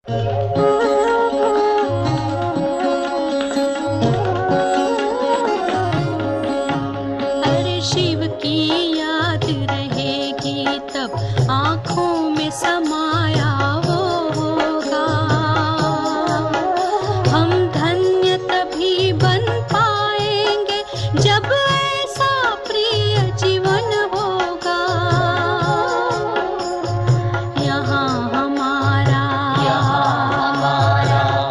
अरे शिव की याद रहेगी तब आँखों में समाया वो होगा। हम धन्य तभी बन पाएंगे जब ऐसा प्रिय जीवन होगा। यहाँ हमारा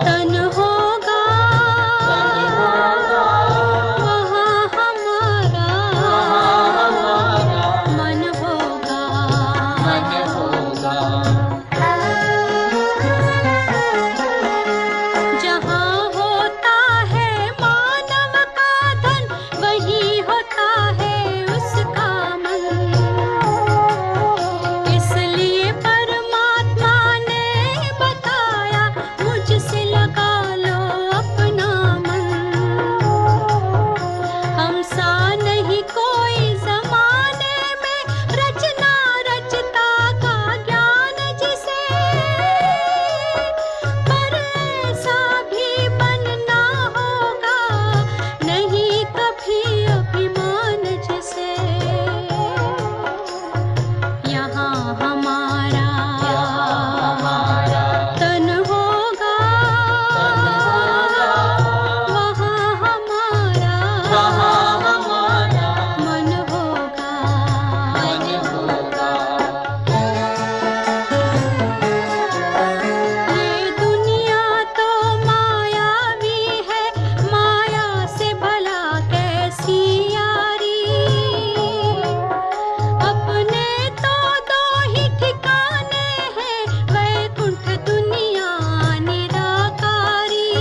तन होगा, वहाँ हमारा मन होगा। जहाँ होता है मानव का धन, वहीं होता है उसका मन। इसलिए परमात्मा ने बताया, मुझसे लगा लो अपना मन। हम सा नहीं कोई जमाने में, रचना रचता का ज्ञान जिसे, पर ऐसा भी बनना होगा नहीं कभी अभिमान जिसे। यहाँ हमारा तन होगा, वहाँ हमारा मन होगा। ये दुनिया तो मायावी है, माया से भला कैसी यारी। अपने तो दो ही ठिकाने हैं, वैकुंठ दुनिया निराकारी।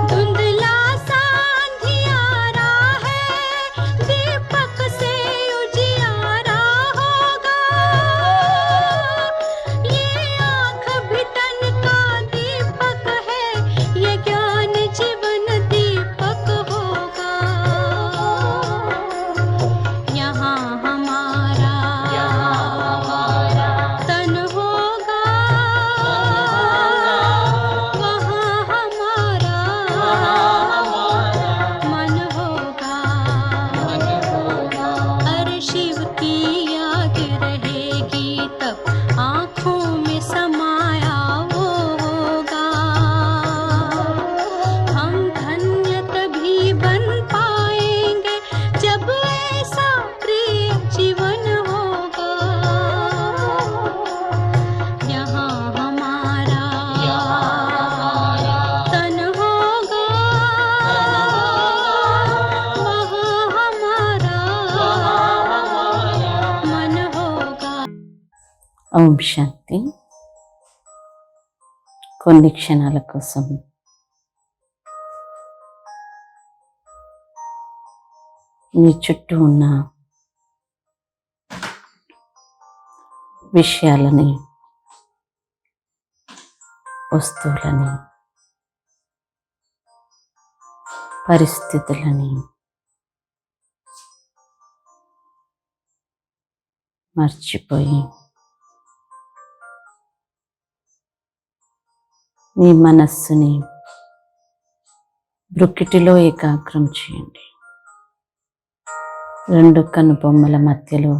धुंधला सा अंधियारा है, दीपक से उजियारा होगा। ये आँख भी तन का दीपक है, ये ज्ञान जीवन दीपक होगा। यहाँ हमारा तन होगा, वहाँ हमारा मन होगा। अरे शिव की याद रहेगी तब आँखों में समाया वो होगा। हम धन्य तभी बन पाएंगे जब ऐसा प्रिय जीवन होगा। यहाँ हमारा तन होगा, वहाँ हमारा मन होगा। ఓం శాంతి. కొన్ని క్షణాల కోసం మీ చుట్టూ ఉన్న విషయాలని, వస్తువులని, పరిస్థితులని మర్చిపోయి మీ మనస్సుని బ్రుకిటిలో ఏకాగ్రం చేయండి. రెండు కనుబొమ్మల మధ్యలో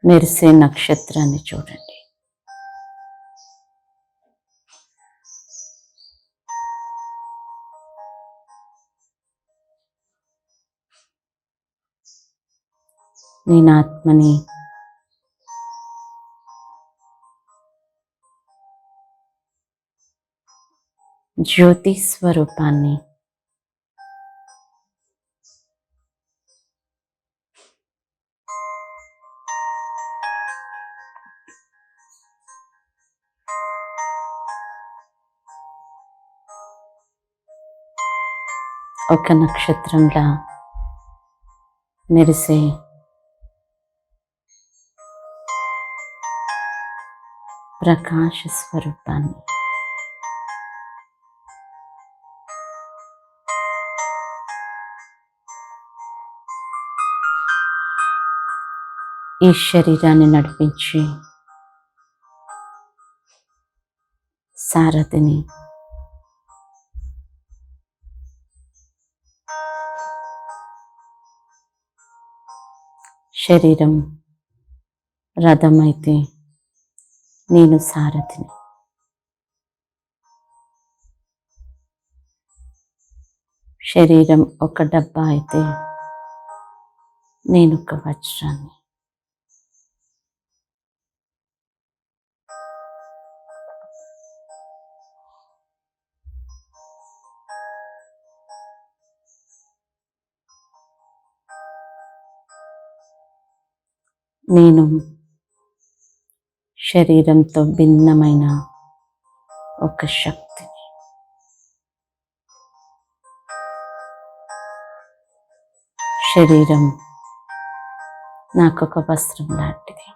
మెరిసే నక్షత్రాన్ని చూడండి. నేను ఆత్మని జ్యోతి స్వరూపాన్ని ఒక నక్షత్రంలా మెరిసే ప్రకాశ స్వరూపాన్ని ఈ శరీరాన్ని నడిపించి సారథిని. శరీరం రథమైతే నేను సారథిని. శరీరం ఒక డబ్బా అయితే నేను ఒక వజ్రాన్ని. నేను శరీరంతో భిన్నమైన ఒక శక్తిని. శరీరం నాకొక వస్త్రం లాంటిది.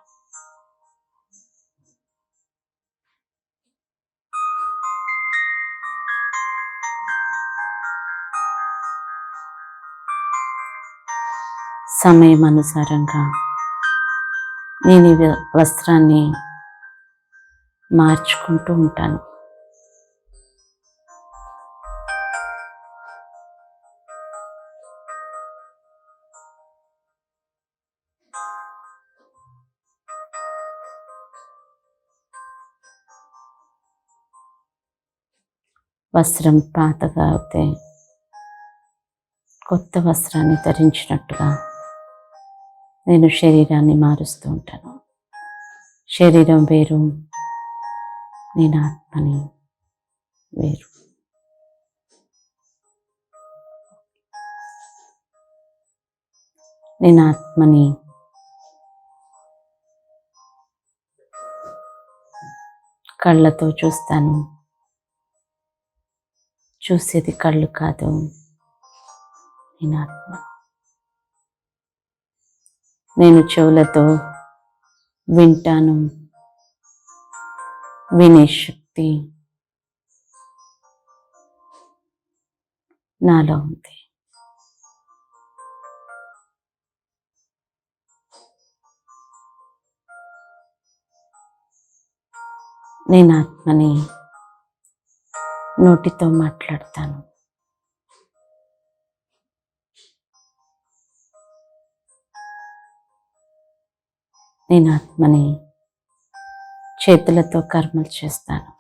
సమయం అనుసారంగా నేను ఈ వస్త్రాన్ని మార్చుకుంటూ ఉంటాను. వస్త్రం పాతగా అవుతే కొత్త వస్త్రాన్ని ధరించినట్టుగా నేను శరీరాన్ని మారుస్తూ ఉంటాను. శరీరం వేరు, నేను ఆత్మని వేరు. నేను ఆత్మని కళ్ళతో చూస్తాను. చూసేది కళ్ళు కాదు, నేను ఆత్మ. నేను చెవులతో వింటాను. వినే శక్తి నాలో ఉంది. నేను ఆత్మని నోటితో మాట్లాడతాను. నేను ఆత్మని చేతులతో కర్మలు చేస్తాను.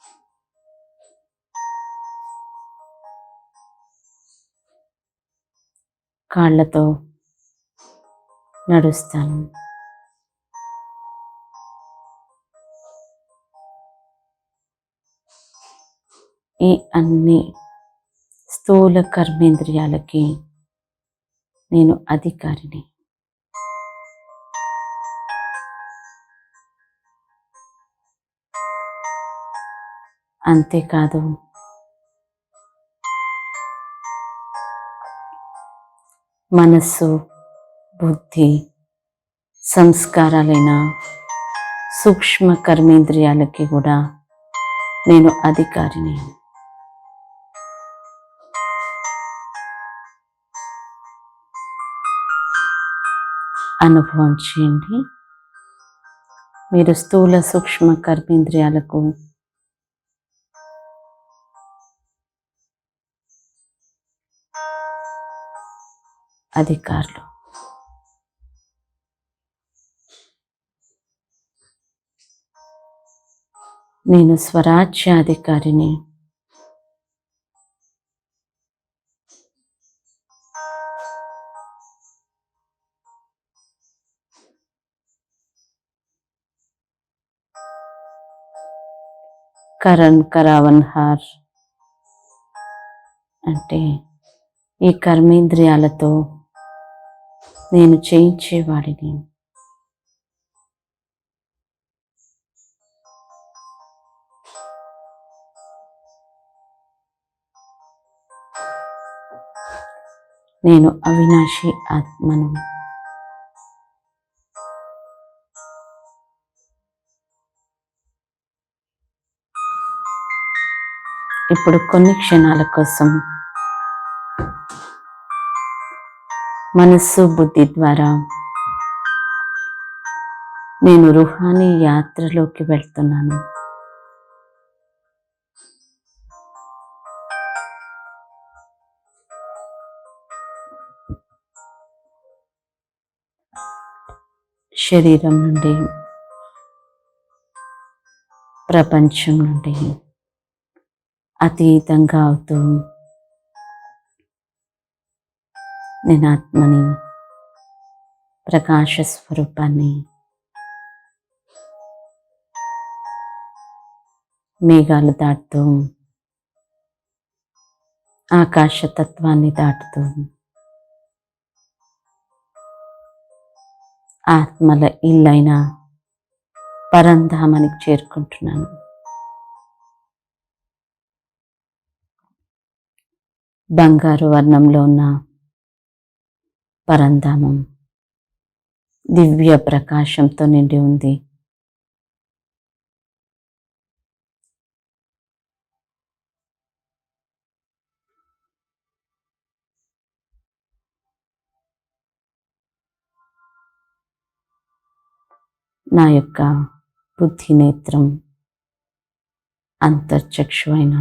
కాళ్ళతో నడుస్తాను. ఈ అన్ని స్థూల కర్మేంద్రియాలకి నేను అధికారిని. అంతేకాదు, మనస్సు, బుద్ధి, సంస్కారాలైన సూక్ష్మ కర్మేంద్రియాలకి కూడా నేను అధికారిని. అనుభవం చేయండి. మీరు స్థూల సూక్ష్మ కర్మేంద్రియాలకు అధికారులు. నేను స్వరాజ్యాధికారిని. కరణ్ కరావన్ హార్ అంటే ఈ కర్మేంద్రియాలతో నేను చేయించేవాడిని. నేను అవినాశి ఆత్మను. ఇప్పుడు కొన్ని క్షణాల కోసం మనస్సు, బుద్ధి ద్వారా నేను రుహానీ యాత్రలోకి వెళ్తున్నాను. శరీరం నుండి, ప్రపంచం నుండి అతీతంగా అవుతూ నేను ఆత్మని, ప్రకాశ స్వరూపాన్ని, మేఘాలు దాటుతూ, ఆకాశతత్వాన్ని దాటుతూ ఆత్మల ఇల్లైన పరంధామానికి చేరుకుంటున్నాను. బంగారు వర్ణంలో ఉన్న పరంధామం దివ్య ప్రకాశంతో నిండి ఉంది. నా యొక్క బుద్ధి నేత్రం, అంతర్చక్షువైన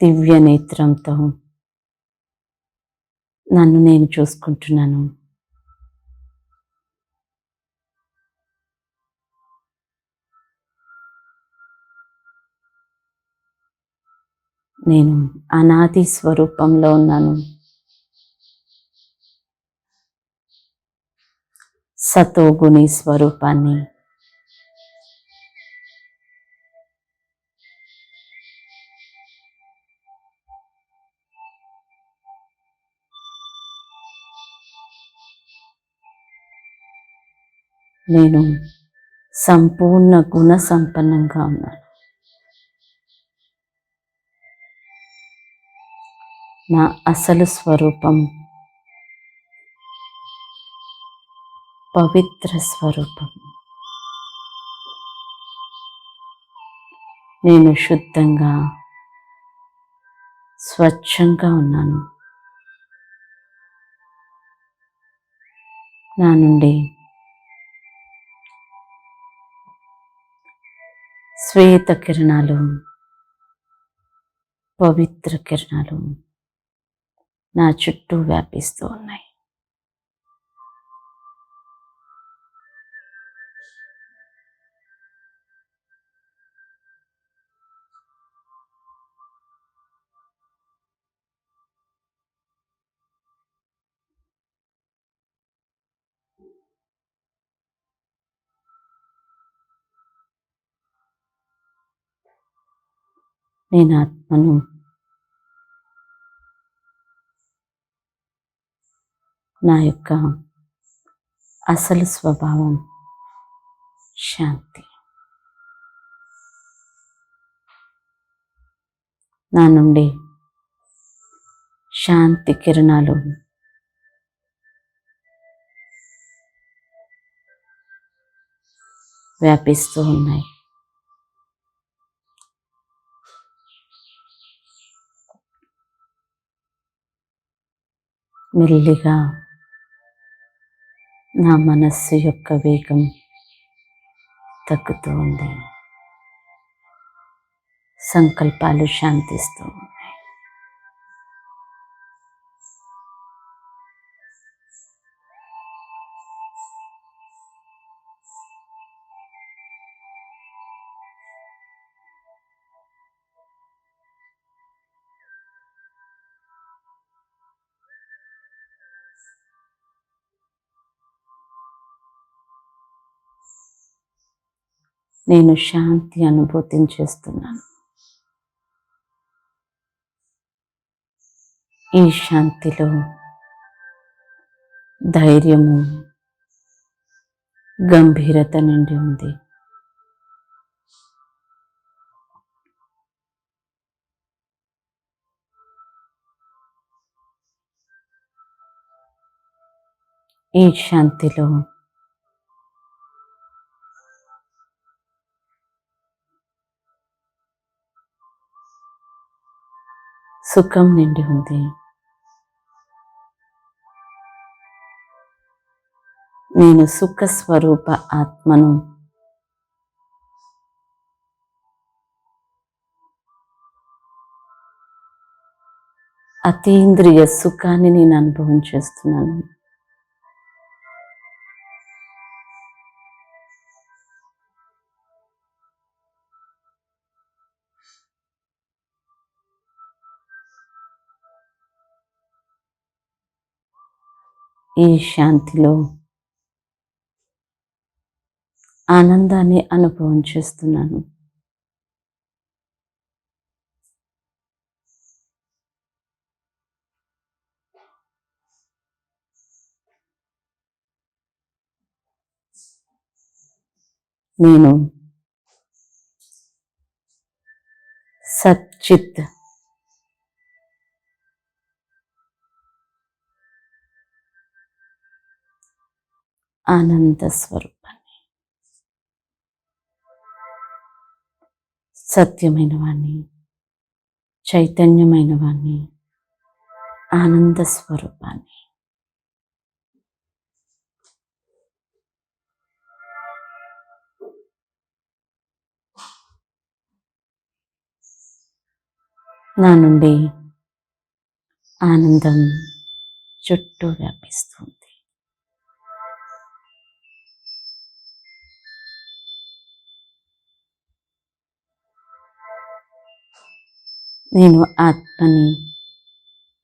దివ్య నేత్రంతో నన్ను నేను చూసుకుంటున్నాను. నేను అనాది స్వరూపంలో ఉన్నాను. సతోగుణి స్వరూపాన్ని, నేను సంపూర్ణ గుణ సంపన్నంగా ఉన్నాను. నా అసలు స్వరూపం పవిత్ర స్వరూపం. నేను శుద్ధంగా, స్వచ్ఛంగా ఉన్నాను. నా నుండి శ్వేత కిరణాలు, పవిత్ర కిరణాలు నా చుట్టూ వ్యాపిస్తూ ఉన్నాయి. నేను ఆత్మను. నా యొక్క అసలు స్వభావం శాంతి. నా నుండి శాంతి కిరణాలు వ్యాపిస్తూ ఉన్నాయి. మెల్లిగా నా మనస్సు యొక్క వేగం తగ్గుతూ ఉంది. సంకల్పాలు శాంతిస్తూ ఉన్నాయి. నేను శాంతి అనుభూతిని చేస్తున్నాను. ఈ శాంతిలో ధైర్యము, గంభీరత నిండి ఉంది. ఈ శాంతిలో సుఖం నిండి ఉంది. నేను సుఖ స్వరూప ఆత్మను. అతీంద్రియ సుఖాన్ని నేను అనుభవం చేస్తున్నాను. ఈ శాంతిలో ఆనందాన్ని అనుభవం చేస్తున్నాను. నేను సచ్చిత్ ఆనంద స్వరూపాన్ని, సత్యమైన వాణ్ణి, చైతన్యమైన వాణ్ణి, ఆనంద స్వరూపాన్ని. నా నుండి ఆనందం చుట్టూ వ్యాపిస్తుంది. నేను ఆత్మని,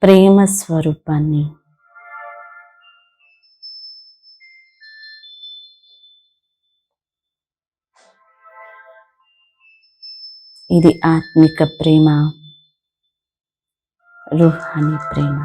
ప్రేమ స్వరూపాన్ని. ఇది ఆత్మిక ప్రేమ, రూహాని ప్రేమ.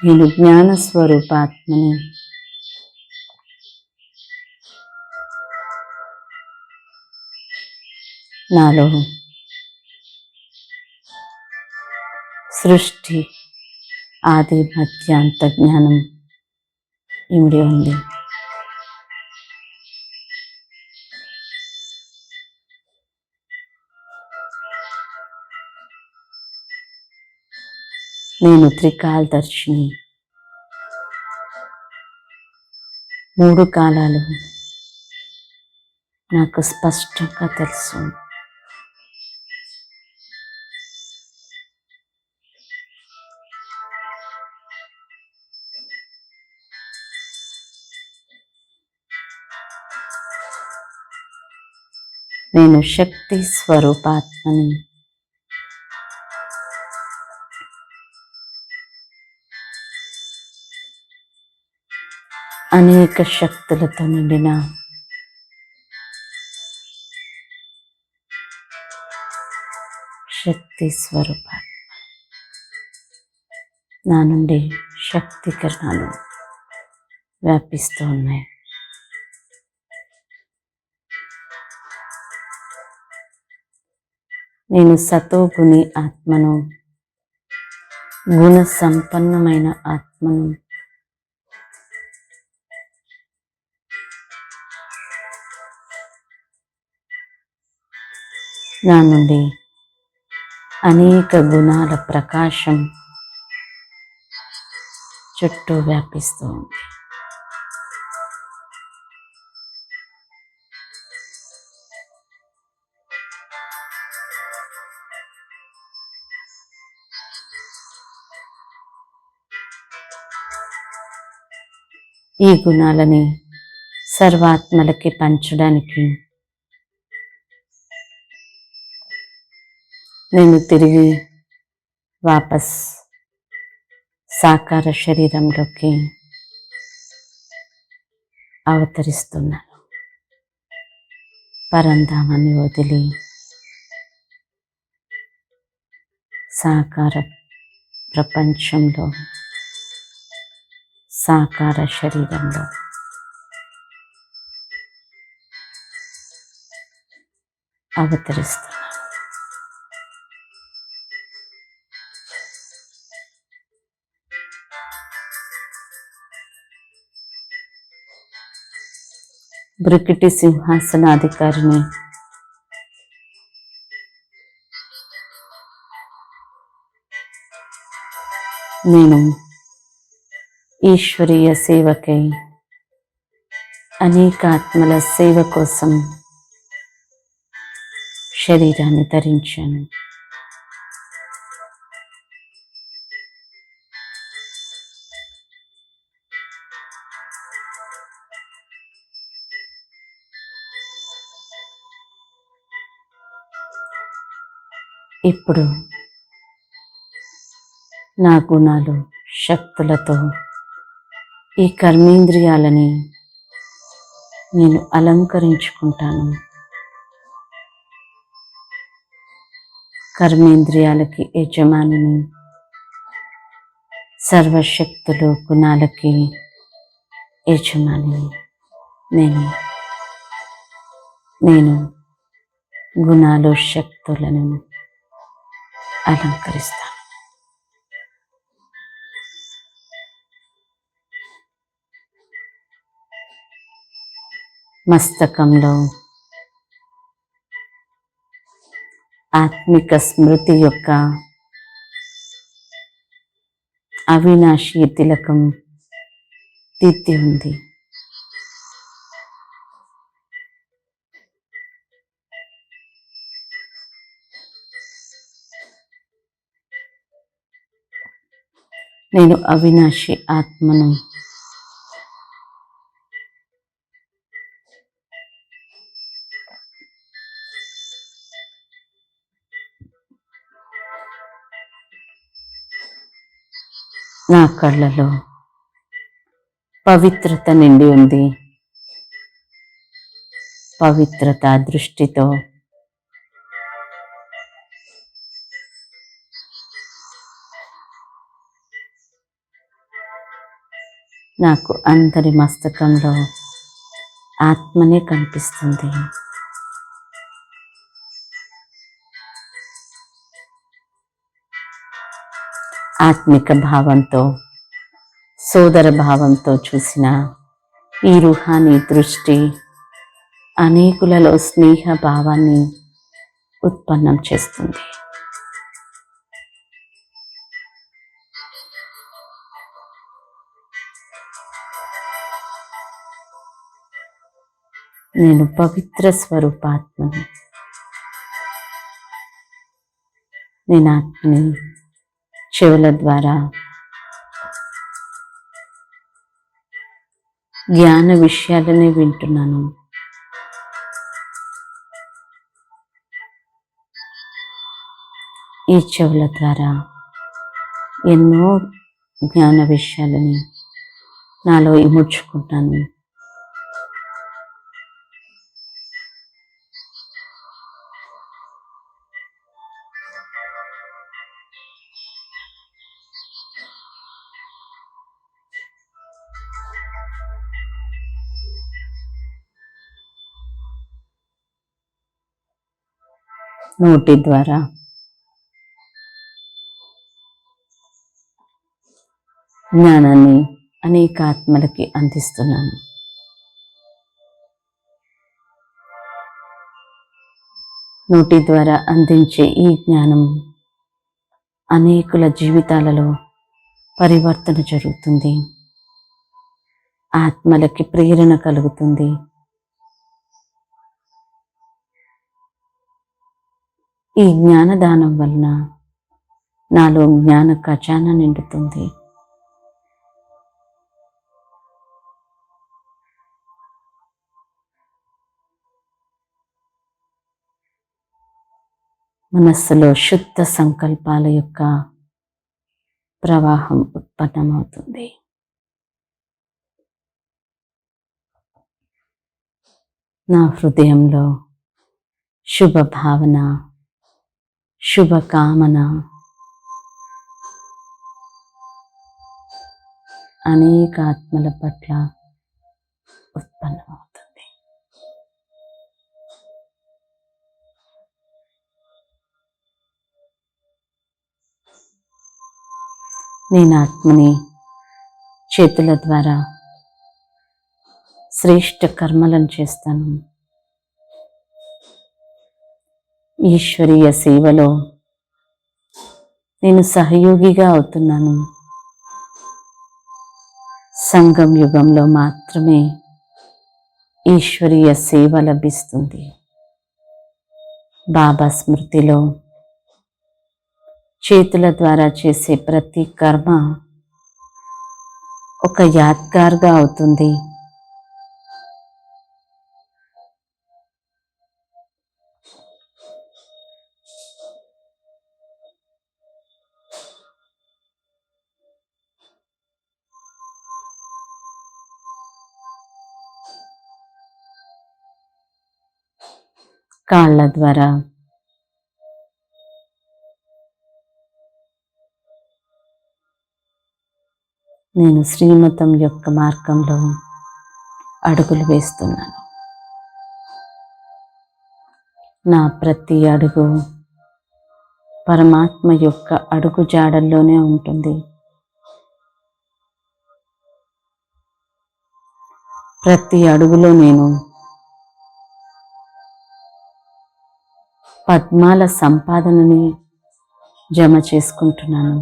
నేను జ్ఞాన స్వరూపాత్మని. నాలో సృష్టి ఆది మధ్యాంత జ్ఞానం ఇమిడి ఉంది. నేను త్రికాలదర్శిని. 3 కాలాలు నాకు స్పష్టంగా తెలుసు. నేను శక్తి స్వరూపాత్మని. అనేక శక్తులతో నిండిన శక్తి స్వరూపాత్మ. నా నుండి శక్తి కిరణాలు వ్యాపిస్తూ ఉన్నాయి. నేను సతోగుణి ఆత్మను, గుణ సంపన్నమైన ఆత్మను. నా నుండి అనేక గుణాల ప్రకాశం చుట్టూ వ్యాపిస్తూ ఉంది. ఈ గుణాలని సర్వాత్మలకి పంచడానికి నేను తిరిగి వాపస్ సాకార శరీరంలోకి అవతరిస్తున్నాను. పరంధామాన్ని వదిలి సాకార ప్రపంచంలో, సాకార శరీరంలో అవతరిస్తున్నాను. బ్రికిటి సింహాసనాధికారిని నేను ఈశ్వరీయ సేవకై అనేక ఆత్మల సేవ కోసం శరీరాన్ని ధరించాను. ఇప్పుడు నా గుణాలు, శక్తులతో ఈ కర్మేంద్రియాలని నేను అలంకరించుకుంటాను. కర్మేంద్రియాలకి యజమానిని, సర్వశక్తులు గుణాలకి యజమానిని నేను గుణాలు, శక్తులను అలంకరిస్తాను. మస్తకంలో ఆత్మిక స్మృతి యొక్క అవినాశీ తిలకం దిద్ది ఉంది. నేను అవినాశి ఆత్మను. నా కళ్ళలో పవిత్రత నిండి ఉంది. పవిత్రత దృష్టితో నాకు అందరి మస్తకంలో ఆత్మనే కనిపిస్తుంది. ఆత్మిక భావంతో, సోదర భావంతో చూసిన ఈ రూహానీ దృష్టి అనేకులలో స్నేహ భావాన్ని ఉత్పన్నం చేస్తుంది. నేను పవిత్ర స్వరూపాత్మను. నేను ఆత్మని చెవుల ద్వారా జ్ఞాన విషయాలనే వింటున్నాను. ఈ చెవుల ద్వారా ఎన్నో జ్ఞాన విషయాలని నాలో ఇముడ్చుకుంటాను. నోటి ద్వారా జ్ఞానాన్ని అనేక ఆత్మలకి అందిస్తున్నాను. నోటి ద్వారా అందించే ఈ జ్ఞానం అనేకుల జీవితాలలో పరివర్తన జరుగుతుంది. ఆత్మలకి ప్రేరణ కలుగుతుంది. ఈ జ్ఞానదానం వలన నాలో జ్ఞాన ఖజానా నిండుతుంది. మనస్సులో శుద్ధ సంకల్పాల యొక్క ప్రవాహం ఉత్పన్నమవుతుంది. నా హృదయంలో శుభ భావన, శుభకామన అనేక ఆత్మల పట్ల ఉత్పన్నమవుతుంది. నేను ఆత్మని చేతుల ద్వారా శ్రేష్ఠ కర్మలను చేస్తాను. ఈశ్వరీయ సేవలో నేను సహయోగిగా అవుతున్నాను. సంగం యుగంలో మాత్రమే ఈశ్వరీయ సేవ లభిస్తుంది. బాబా స్మృతిలో చేతుల ద్వారా చేసే ప్రతి కర్మ ఒక యాద్గార్గా అవుతుంది. కాళ్ళ ద్వారా నేను శ్రీమతం యొక్క మార్గంలో అడుగులు వేస్తున్నాను. నా ప్రతి అడుగు పరమాత్మ యొక్క అడుగు జాడల్లోనే ఉంటుంది. ప్రతి అడుగులో నేను పద్మాల సంపాదనని జమ చేసుకుంటున్నాను.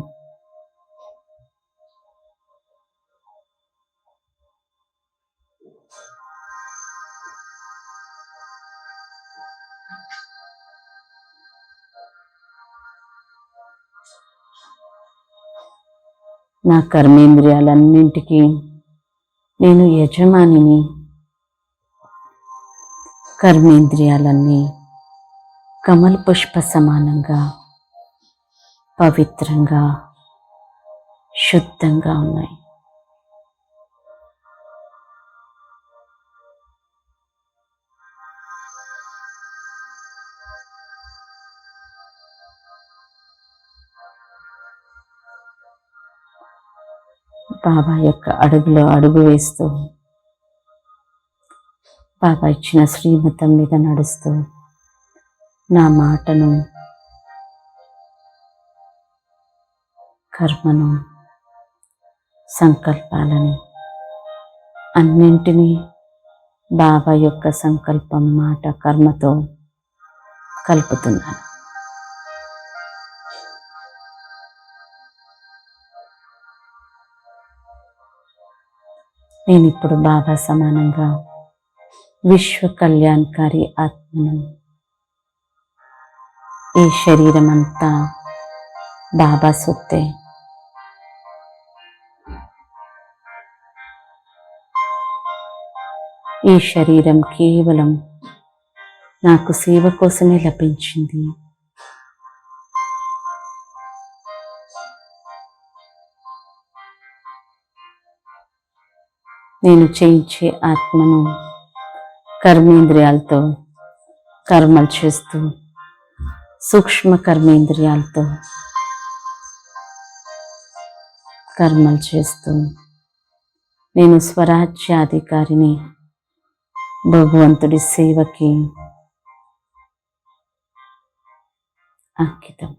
నా కర్మేంద్రియాలన్నింటికీ నేను యజమానిని. కర్మేంద్రియాలన్నీ కమల పుష్ప సమానంగా పవిత్రంగా శుద్ధంగా ఉన్నాయి. బాబా యొక్క అడుగులో అడుగు వేస్తూ, బాబా ఇచ్చిన శ్రీమతం మీద నడుస్తూ, నా మాటను, కర్మను, సంకల్పాలని అన్నింటినీ బాబా యొక్క సంకల్పం, మాట, కర్మతో కలుపుతున్నాను. నేను ఇప్పుడు బాబా సమానంగా విశ్వ కళ్యాణకారి ఆత్మను. ఈ శరీరం అంతా బాబా సొత్తే. ఈ శరీరం కేవలం నాకు సేవ కోసమే లభించింది. నేను చేయించే ఆత్మను కర్మేంద్రియాలతో కర్మలు చేస్తూ, సూక్ష్మ కర్మేంద్రియాలతో కర్మలు చేస్తూ, నేను స్వరాజ్యాధికారిని, భగవంతుడి సేవకి అంకితం.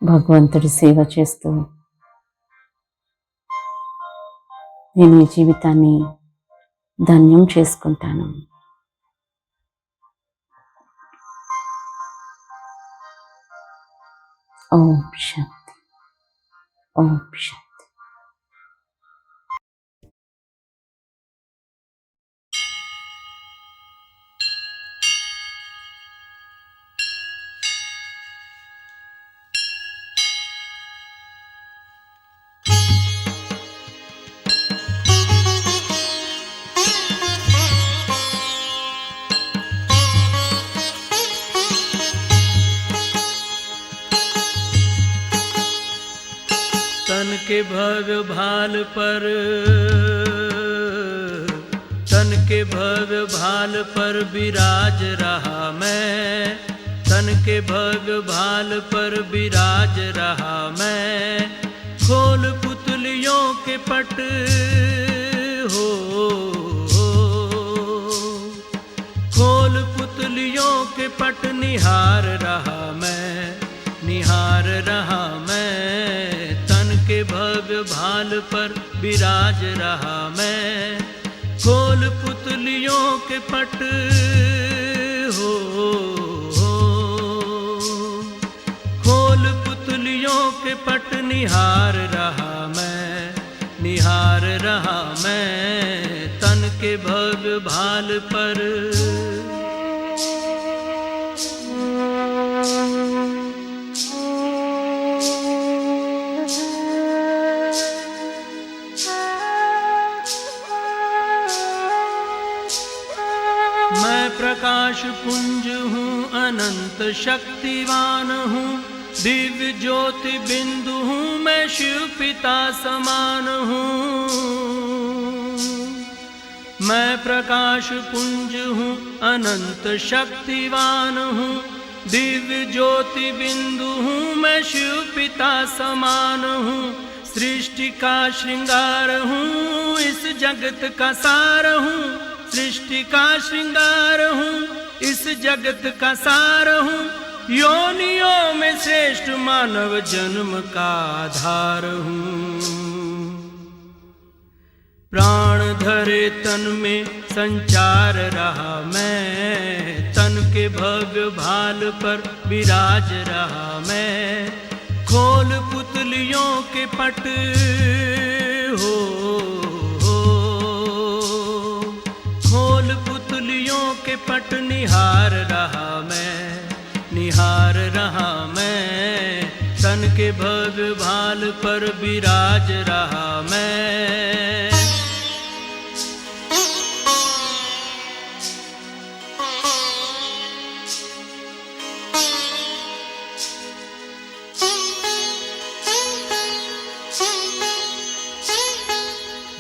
భగవంతుడి సేవ చేస్తూ నేను ఈ జీవితాన్ని ధన్యం చేసుకుంటాను. ఓం శాంతి, ఓం శాంతి. तन के भग भाल पर, तन के भग भाल पर विराज रहा मैं, तन के भग भाल पर विराज रहा मैं। खोल पुतलियों के पट हो, खोल पुतलियों के के पट निहार रहा मैं, निहार रहा मैं। तन के भव्य भाल पर विराज रहा मैं, खोल पुतलियों के पट हो, खोल पुतलियों के पट निहार रहा मैं, निहार रहा मैं। तन के भव्य भाल पर मैं प्रकाश पुंज हूँ, अनंत शक्तिवान हूँ, दिव्य ज्योति बिंदु हूँ, मैं शिव पिता समान हूँ। मैं प्रकाश पुंज हूँ, अनंत शक्तिवान हूँ, दिव्य ज्योति बिंदु हूँ, मैं शिव पिता समान हूँ। सृष्टि का श्रृंगार हूँ, इस जगत का सार हूँ, सृष्टि का श्रृंगार हूँ, इस जगत का सार हूँ। योनियों में श्रेष्ठ मानव जन्म का आधार हूँ। प्राण धरे तन में संचार रहा मैं, तन के भव्य भाल पर विराज रहा मैं। खोल पुतलियों के पट हो, खोल पुतलियों के पट निहार रहा मैं, निहार रहा मैं। तन के भव्य भाल पर विराज रहा मैं।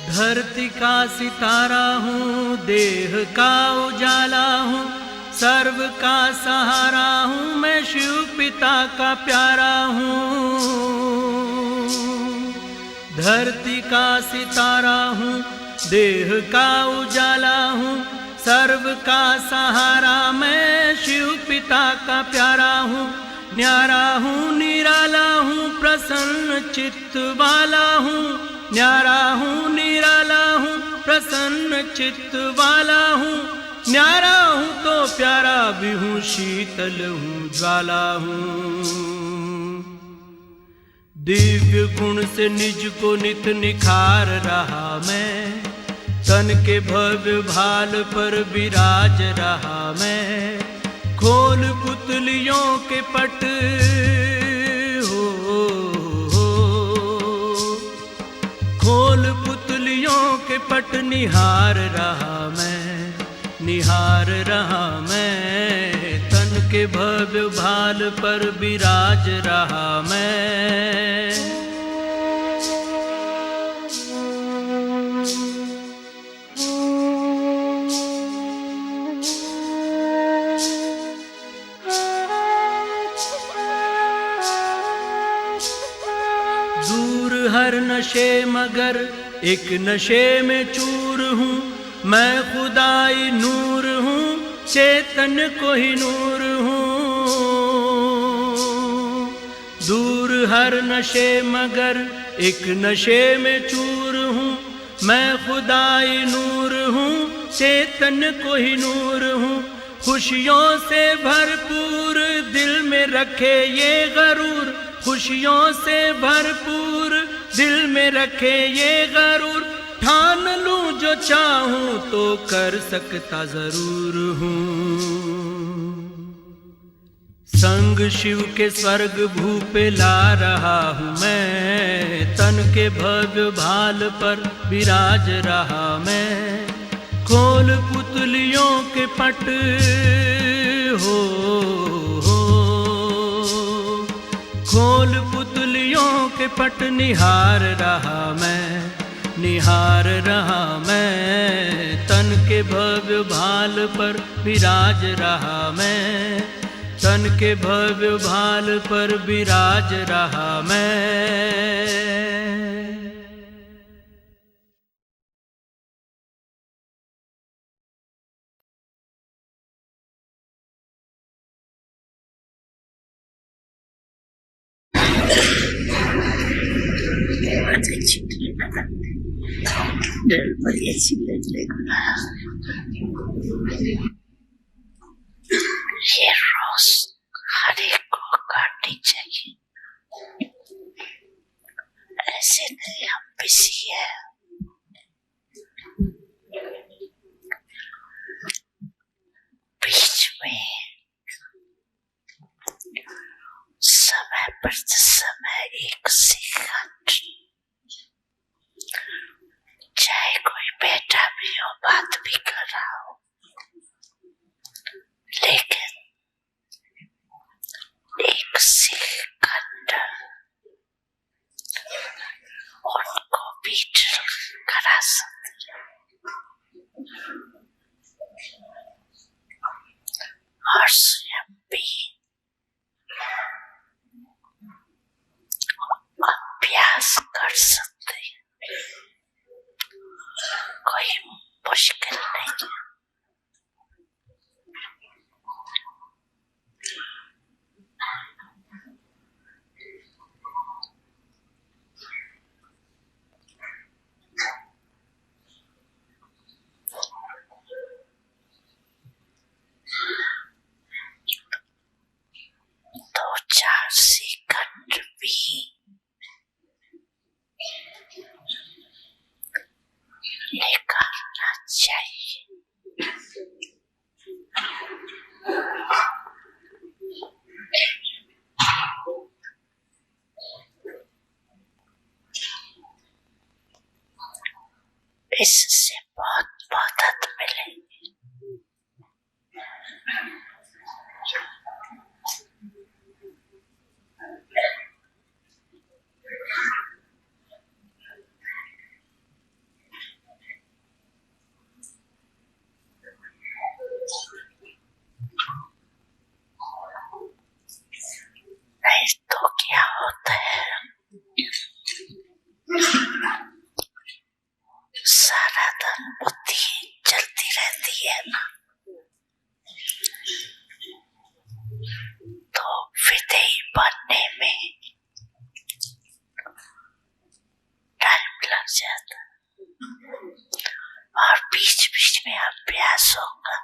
धरती का सितारा हूँ, देह का उजाला हूँ, सर्व का सहारा हूँ, मैं शिव पिता का प्यारा हूँ। धरती का सितारा हूँ, देह का उजाला हूँ, सर्व का सहारा, मैं शिव पिता का प्यारा हूँ। न्यारा हूँ, निराला हूँ, प्रसन्न चित्त वाला हूँ, न्यारा हूँ, निराला हूँ, प्रसन्न चित्त वाला हूँ। न्यारा हूँ तो प्यारा भी हूँ, शीतल हूँ, ज्वाला हूँ। दिव्य गुण से निज को नित निखार रहा मैं, तन के भव्य भाल पर विराज रहा मैं। खोल पुतलियों के पट हो, खोल पुतलियों के पट निहार रहा मैं, निहार रहा मैं। तन के भव्य भाल पर विराज रहा मैं। दूर हर नशे मगर एक नशे में चूर हूँ, मैं खुदाई नूर हूँ, चेतन को ही नूर हूँ। दूर हर नशे मगर एक नशे में चूर हूँ, मैं खुदाई नूर हूँ, चेतन को ही नूर हूँ। खुशियों से भरपूर दिल में रखे ये गरूर, खुशियों से भरपूर दिल में रखे ये गरूर। ठान लूं जो चाहूं तो कर सकता जरूर हूँ। संग शिव के स्वर्ग भू पे ला रहा हूँ मैं, तन के भव्य भाल पर विराज रहा मैं। खोल पुतलियों के पट हो, खोल पुतलियों के पट निहार रहा मैं, निहार रहा मैं। तन के भव्य भाल पर विराज रहा मैं, तन के भव्य भाल पर विराज रहा मैं। चिल्ले डर बढ़िया चिल्ले ये रोज हर एक को काटनी चाहिए। ऐसे नहीं हम बिजी है, बीच में समय पर समय एक सेकंड, चाहे कोई बैठा भी हो बात भी कर रहा हो, लेकिन एक सेकंड उनको भी करा सकते और स्वयं भी अभ्यास कर सकते हैं। कोई मुश्किल नहीं। दो चार सेकंड भी निकालना चाहिए। इससे बहुत मदद मिलेगी। नहीं तो क्या होता है, सारा दिन बुद्धि चलती रहती है ना, तो विधेय बनने में टाइम लग जाता और बीच बीच में अभ्यास होगा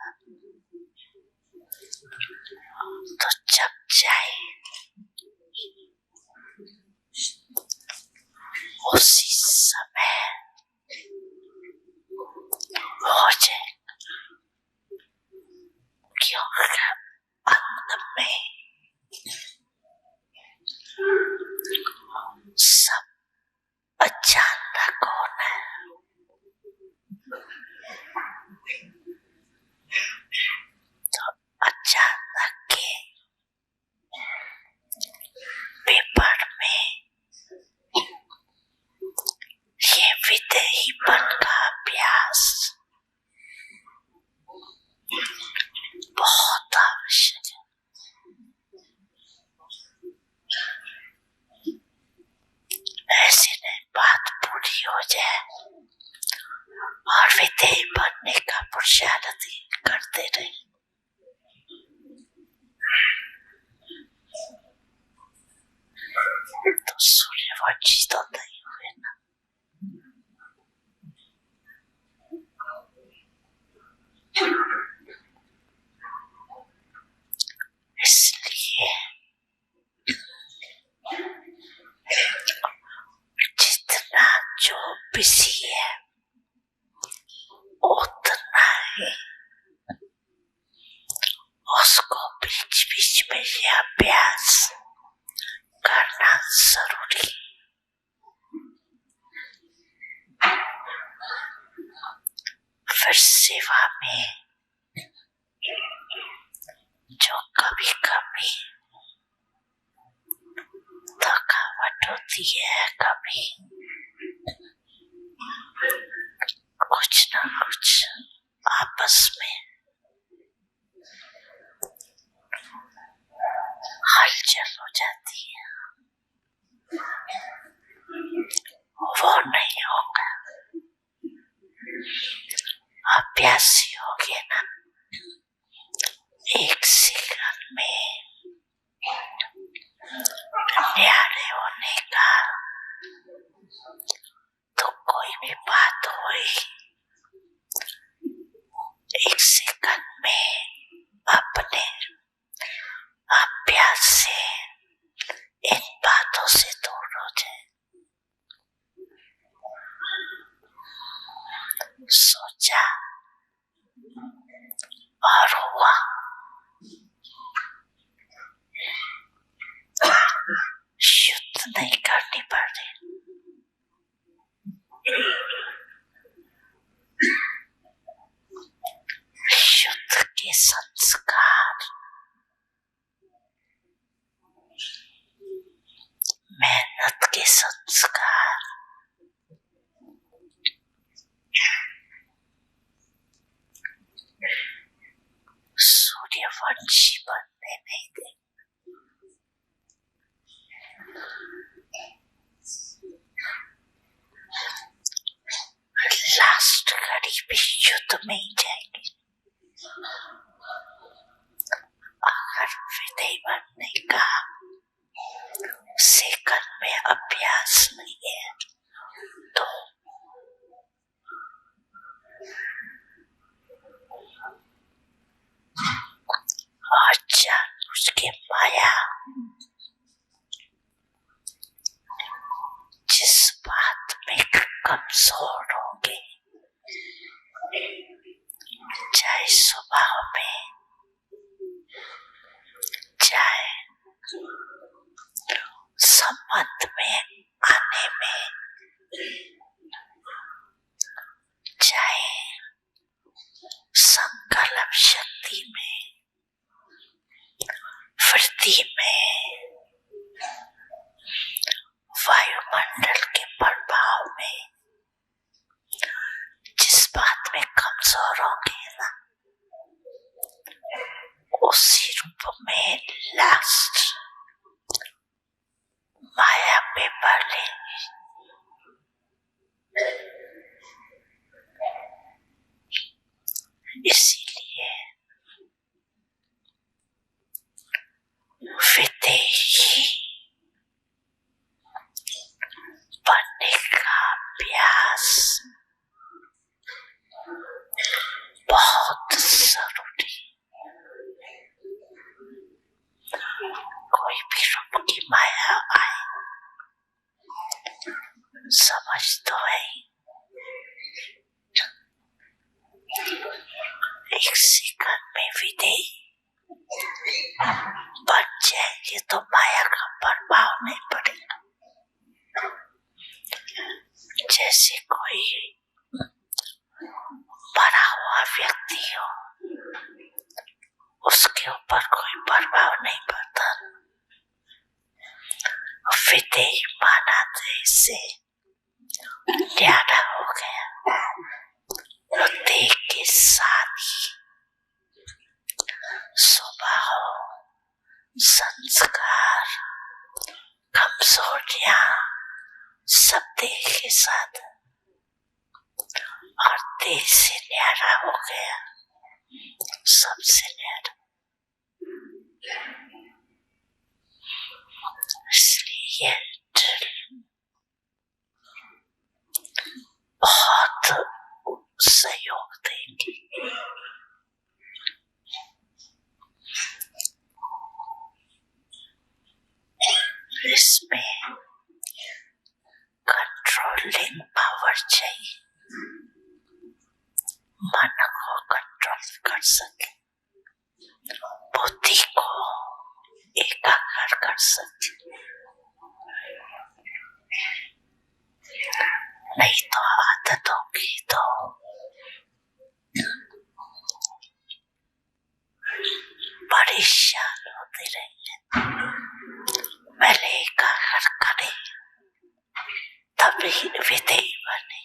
तो जब जाए उसी समय हो जाए, क्योंकि अंत में सब अचानक होना है। तो अचानक के पेपर में ये विधेयपन का अभ्यास बहुत आवश्यक है। ऐसे नहीं बात पूरी हो जाए और विधेय बनने का पुरुषार्थ करते रहे। तो सूर्यवंशी तो नहीं हुए ना। इसलिए जितना जो बिजी है उतना ही उसको बीच बीच में ये अभ्यास करना जरूरी। फिर सेवा में जो कभी कभी थकावट होती है, कभी कुछ ना कुछ आपस में हलचल हो जाती है, वो नहीं होगा। अभ्यासी हो गए ना, एक सेकंड में न्यारे होने का भी बात हुई, एक सेकंड में अपने अभ्यास से इन बातों से दूर हो जाए। सोचा और हुआ। शुद्ध नहीं करनी पड़ रही। शुद्ध के संस्कार, मेहनत के संस्कार, सूर्यवंशी बनने नहीं दे। लास्ट घड़ी भी युद्ध में ही जाएगी। अगर विधेय बनने का सेकंड में अभ्यास नहीं है तो और जानबूझ के माया जिस बात में कमजोर होंगे, चाहे स्वभाव में, चाहे संबंध में आने में, चाहे संकल्प शक्ति में, वृद्धि में, वायुमंडल के प्रभाव में, जिस बात में कमजोर होंगे ना, उसी रूप में लास्ट माया पे पड़े। इसीलिए विदेही बनने का अभ्यास बहुत जरूरी। कोई भी रूप की माया आए, समझ तो है एक सेकंड में विधेय बन जाएंगे तो माया का प्रभाव नहीं पड़ेगा। जैसे कोई मरा हुआ व्यक्ति हो, उसके ऊपर कोई प्रभाव नहीं पड़ता। विधेय माना जैसे न्यारा हो गया, देह के साथ ही स्वभाव, संस्कार, कमजोरियां सब देह के साथ, और देह से न्यारा हो गया, सबसे न्यारा। इसलिए ये बहुत सहयोग देंगे। इसमें कंट्रोलिंग पावर चाहिए, मन को कंट्रोल कर सके, बुद्धि को एकाग्र कर सके। नहीं तो आदत होगी तो परेशान होते रहेंगे। पहले एकाग्र करे तभी विधेय बने।